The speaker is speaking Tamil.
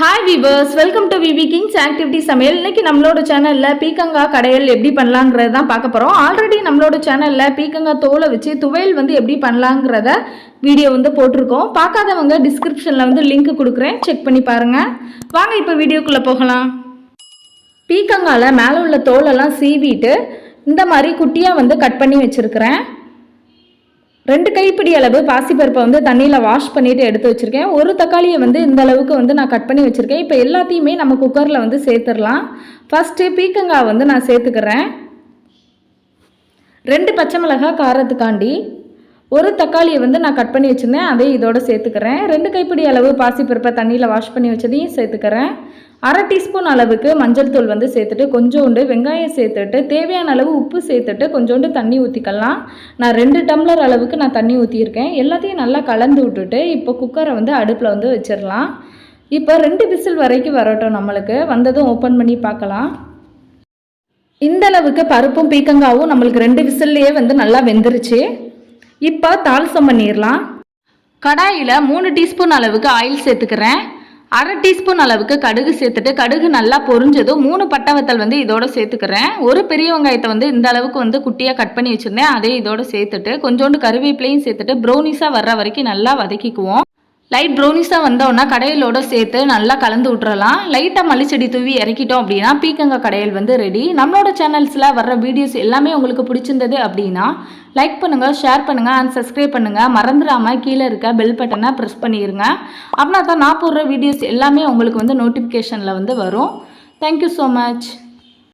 ஹாய் வீவர்ஸ், வெல்கம் டு விவி கிங்ஸ் ஆக்டிவிட்டி சமையல். இன்னைக்கு நம்மளோட சேனலில் பீக்கங்காய் கடையல் எப்படி பண்ணலாங்கிறத தான் பார்க்க போகிறோம். ஆல்ரெடி நம்மளோட சேனலில் பீக்கங்காய் தோலை வச்சு துவையல் எப்படி பண்ணலாங்கிறத வீடியோ போட்டிருக்கோம். பார்க்காதவங்க டிஸ்கிரிப்ஷனில் லிங்க் கொடுக்குறேன், செக் பண்ணி பாருங்கள். வாங்க இப்போ வீடியோக்குள்ளே போகலாம். பீக்கங்காயில் மேலே உள்ள தோலெல்லாம் சீவிட்டு இந்த மாதிரி குட்டியாக கட் பண்ணி வச்சுருக்கிறேன். 2 கைப்பிடி அளவு பாசிப்பருப்பை தண்ணியில் வாஷ் பண்ணிவிட்டு எடுத்து வச்சுருக்கேன். ஒரு தக்காளியை இந்த அளவுக்கு நான் கட் பண்ணி வச்சுருக்கேன். இப்போ எல்லாத்தையுமே நம்ம குக்கரில் சேர்த்துடலாம். ஃபஸ்ட்டு பீக்கங்காய் நான் சேர்த்துக்கிறேன். 2 பச்சை மிளகாய் காரத்துக்காண்டி, ஒரு தக்காளியை நான் கட் பண்ணி வச்சுருந்தேன், அதை இதோடு சேர்த்துக்கிறேன். 2 கைப்பிடி அளவு பாசிப்பருப்பை தண்ணியில் வாஷ் பண்ணி வச்சதையும் சேர்த்துக்கிறேன். 1/2 டீஸ்பூன் அளவுக்கு மஞ்சள் தூள் சேர்த்துட்டு, கொஞ்சோண்டு வெங்காயம் சேர்த்துட்டு, தேவையான அளவு உப்பு சேர்த்துட்டு, கொஞ்சோண்டு தண்ணி ஊற்றிக்கலாம். நான் 2 டம்ளர் அளவுக்கு தண்ணி ஊற்றியிருக்கேன். எல்லாத்தையும் நல்லா கலந்து விட்டுட்டு இப்போ குக்கரை அடுப்பில் வச்சிடலாம். இப்போ 2 விசில் வரைக்கும் வரட்டும். நம்மளுக்கு வந்ததும் ஓப்பன் பண்ணி பார்க்கலாம். இந்த அளவுக்கு பருப்பும் பீக்கங்காவும் நம்மளுக்கு 2 விசில்லையே நல்லா வெந்துருச்சு. இப்போ தாளிசம் பண்ணிடலாம். கடாயில் 3 டீஸ்பூன் அளவுக்கு ஆயில் சேர்த்துக்கிறேன். 1/2 டீஸ்பூன் அளவுக்கு கடுகு சேர்த்துட்டு, கடுகு நல்லா பொரிஞ்சதும் 3 பட்டை வத்தல் இதோட சேர்த்துக்கிறேன். ஒரு பெரிய வெங்காயத்தை இந்த அளவுக்கு குட்டியாக கட் பண்ணி வச்சுருந்தேன், அதே இதோட சேர்த்துட்டு, கொஞ்சோண்டு கருவேப்பிலையும் சேர்த்துட்டு ப்ரௌனிஸாக வர்ற வரைக்கும் நல்லா வதக்கிக்குவோம். லைட் ப்ரௌனிஸாக வந்தோன்னா கடையிலோட சேர்த்து நல்லா கலந்து விட்டுறலாம். லைட்டாக மல்லிச்செடி தூவி இறக்கிட்டோம் அப்படின்னா பீக்கங்காய் கடையல் ரெடி. நம்மளோட சேனல்ஸில் வர்ற வீடியோஸ் எல்லாமே உங்களுக்கு பிடிச்சிருந்தது அப்படின்னா லைக் பண்ணுங்கள், ஷேர் பண்ணுங்கள் அண்ட் சப்ஸ்கிரைப் பண்ணுங்கள். மறந்துடாமல் கீழே இருக்க பெல் பட்டனை ப்ரெஸ் பண்ணிடுங்க. அப்படின்னா தான் நான் போடுற வீடியோஸ் எல்லாமே உங்களுக்கு நோட்டிஃபிகேஷனில் வரும். Thank you so much.